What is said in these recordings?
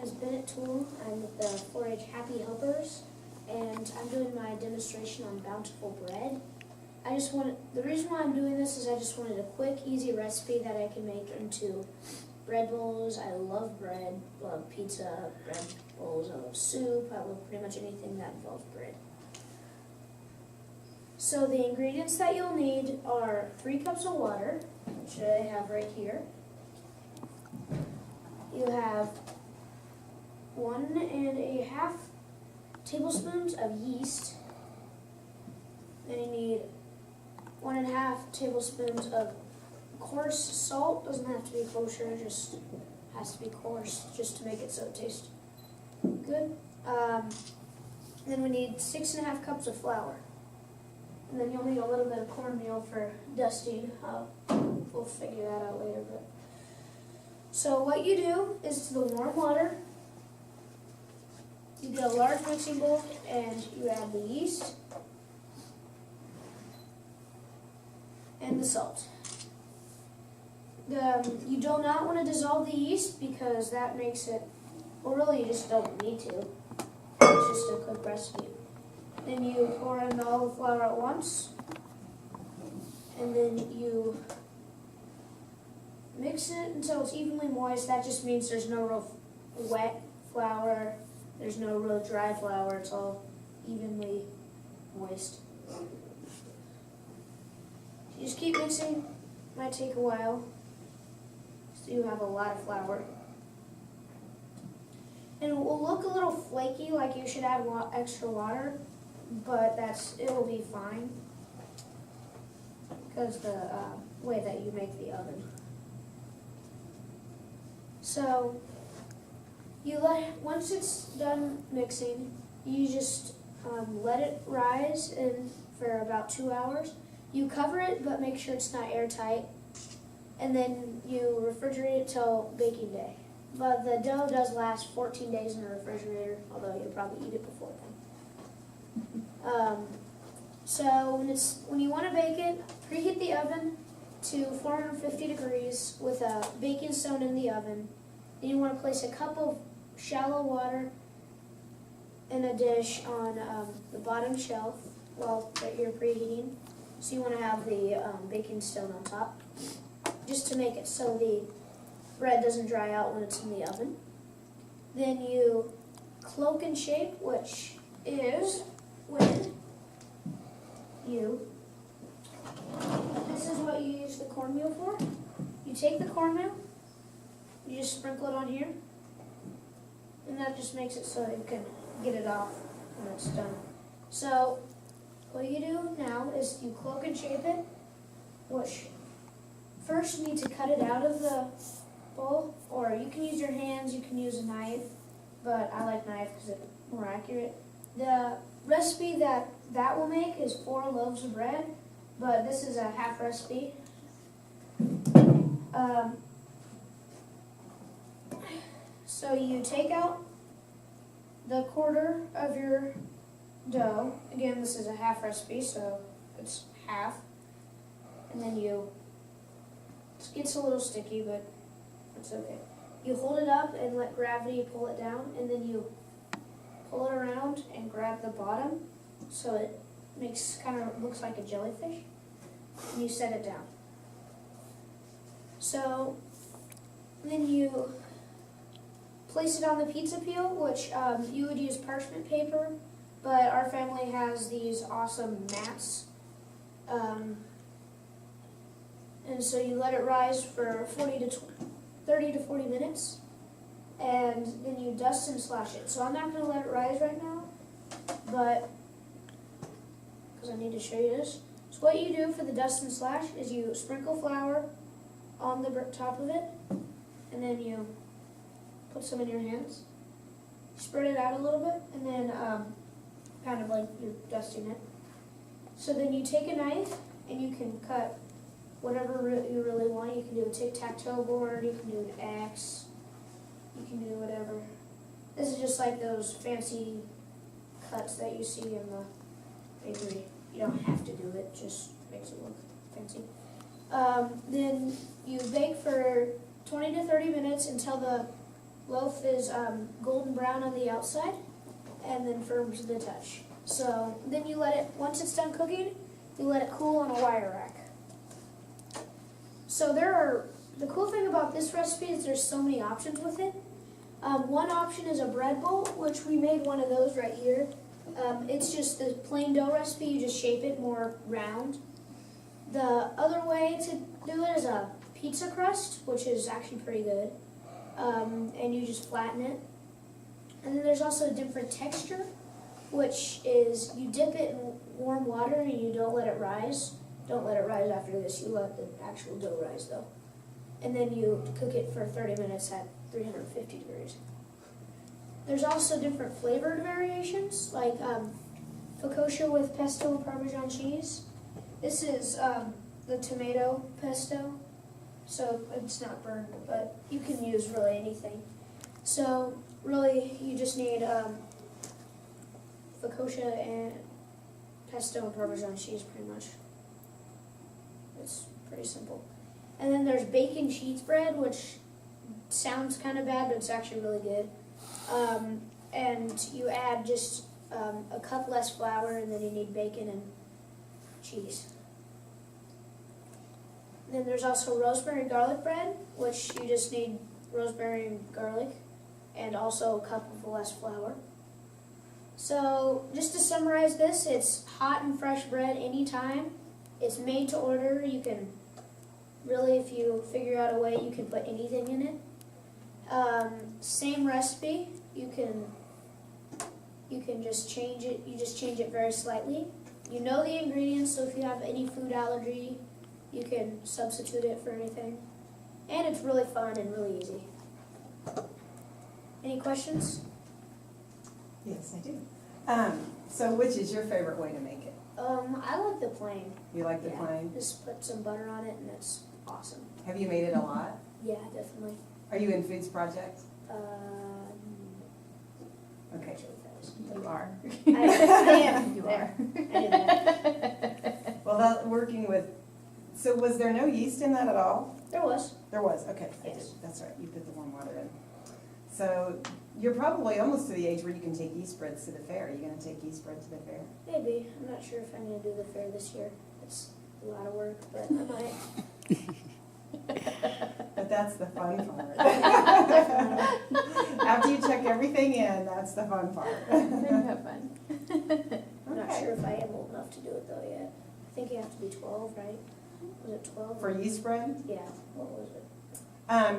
is Bennett Tool. I'm with the 4-H Happy Helpers, and I'm doing my demonstration on bountiful bread. The reason why I'm doing this is I just wanted a quick, easy recipe that I can make into bread bowls. I love bread, love pizza, bread bowls, I love soup, I love pretty much anything that involves bread. So the ingredients that you'll need are 3 cups of water, which I have right here. You have 1½ tablespoons of yeast. Then you need 1½ tablespoons of coarse salt. Doesn't have to be kosher, just has to be coarse just to make it so it tastes good. Then we need 6½ cups of flour. And then you'll need a little bit of cornmeal for dusting. We'll figure that out later. So what you do is to the warm water, you get a large mixing bowl and you add the yeast and the salt. You do not want to dissolve the yeast because that makes it, well really you just don't need to. It's just a quick recipe. Then you pour in all the flour at once, and then you mix it until it's evenly moist. That just means there's no real wet flour, there's no real dry flour, it's all evenly moist. You just keep mixing, might take a while, so you have a lot of flour. And it will look a little flaky, like you should add extra water, but it will be fine because the way that you make the oven. So once it's done mixing, you just let it rise for about 2 hours. You cover it, but make sure it's not airtight, and then you refrigerate it till baking day. But the dough does last 14 days in the refrigerator, although you'll probably eat it before then. So when you want to bake it, preheat the oven to 450 degrees with a baking stone in the oven. Then you want to place a cup of shallow water in a dish on the bottom shelf that you're preheating. So you want to have the baking stone on top, just to make it so the bread doesn't dry out when it's in the oven. Then you cloak and shape, which is when this is what you use the cornmeal for. You take the cornmeal, you just sprinkle it on here, and that just makes it so you can get it off when it's done. So what you do now is you cloak and shape it, which first you need to cut it out of the bowl, or you can use your hands, you can use a knife, but I like knife because it's more accurate. The recipe that will make is 4 loaves of bread, but this is a half recipe. So you take out the quarter of your dough. Again, this is a half recipe, so it's half. And then it gets a little sticky, but it's okay. You hold it up and let gravity pull it down, and then you pull it around and grab the bottom so it looks like a jellyfish, and you set it down. So then you place it on the pizza peel, which you would use parchment paper, but our family has these awesome mats. And so you let it rise for 30 to 40 minutes, and then you dust and slash it. So I'm not going to let it rise right now, but because I need to show you this. So what you do for the dust and slash is you sprinkle flour on the top of it, and then you put some in your hands, spread it out a little bit, and then kind of like you're dusting it. So then you take a knife and you can cut whatever you really want. You can do a tic-tac-toe board, you can do an X, you can do whatever. This is just like those fancy cuts that you see in the bakery. You don't have to do it, just makes it look fancy. Then you bake for 20 to 30 minutes until the loaf is golden brown on the outside and then firm to the touch. So then you let it, once it's done cooking, you let it cool on a wire rack. So the cool thing about this recipe is there's so many options with it. One option is a bread bowl, which we made one of those right here. It's just the plain dough recipe, you just shape it more round. The other way to do it is a pizza crust, which is actually pretty good. And you just flatten it. And then there's also a different texture, which is you dip it in warm water and you don't let it rise. Don't let it rise after this, you let the actual dough rise though. And then you cook it for 30 minutes at 350 degrees. There's also different flavored variations, like focaccia with pesto and Parmesan cheese. This is the tomato pesto, so it's not burned, but you can use really anything. So really, you just need focaccia and pesto and Parmesan cheese, pretty much. It's pretty simple. And then there's bacon cheese bread, which sounds kind of bad, but it's actually really good. And you add just a cup less flour, and then you need bacon and cheese. And then there's also rosemary garlic bread, which you just need rosemary and garlic, and also a cup of less flour. So just to summarize this, it's hot and fresh bread anytime. It's made to order. You can really, if you figure out a way, you can put anything in it. Same recipe. You can just change it. You just change it very slightly. You know the ingredients, so if you have any food allergy, you can substitute it for anything. And it's really fun and really easy. Any questions? Yes, I do. So which is your favorite way to make it? I like the plain. You like the plain? Just put some butter on it and it's awesome. Have you made it a lot? Yeah, definitely. Are you in Foods Project? Okay. Actually, that is- You are. I am. You There. are. I did that. Well, that working with, so was there no yeast in that at all? There was. There was, okay. I Yes. did. That's right, you put the warm water in. So you're probably almost to the age where you can take yeast breads to the fair. Are you gonna take yeast bread to the fair? Maybe. I'm not sure if I'm going to do the fair this year. It's a lot of work, but I might. But that's the fun part. After you check everything in, that's the fun part. Then you have fun. I'm not Okay. sure if I am old enough to do it though yet. I think you have to be 12, right? Was it 12? For yeast bread, Yeah. What was it?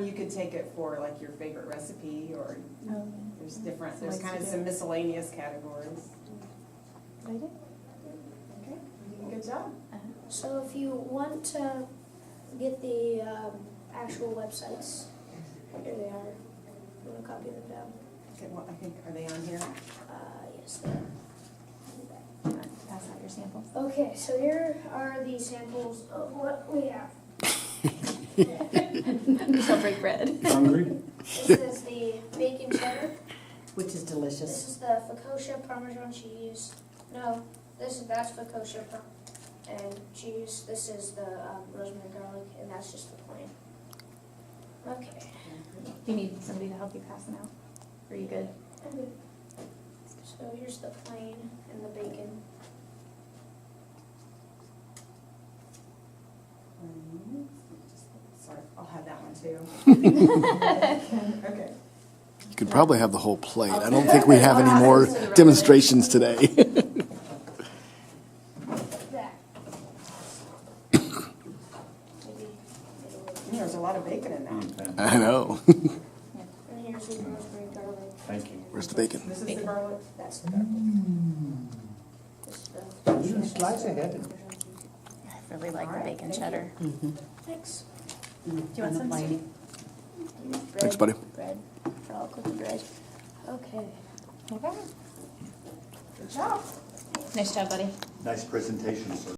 you could take it for like your favorite recipe, or there's different, there's Likes kind to of do some it. miscellaneous categories. I did. Okay, you're doing a good job. So if you want to get the actual websites, here they are. You want to copy them down? Okay, well, I think, are they on here? Yes, they are. Pass out your samples. Okay, so here are the samples of what we have. You shall break bread. Hungry? This is the bacon cheddar. Which is This delicious. is the focaccia Parmesan cheese. No, that's focaccia and cheese. This is the rosemary garlic, and that's just the plain. Okay. Do you need somebody to help you pass them out? Are you good? So here's the plain and the bacon. Sorry, I'll have that one too. Okay. You could probably have the whole plate. I don't think we have any more demonstrations today. That. There's a lot of bacon in that. I know. And here's the rosemary garlic. Thank you. Where's the bacon? This is the garlic. That's the garlic. This is the You slice ahead. I really like the bacon cheddar. Thanks. Do you want some? Bread. Thanks, buddy. Bread. I'll cook the bread. Okay. Okay. Good job. Nice job, buddy. Nice presentation, sir.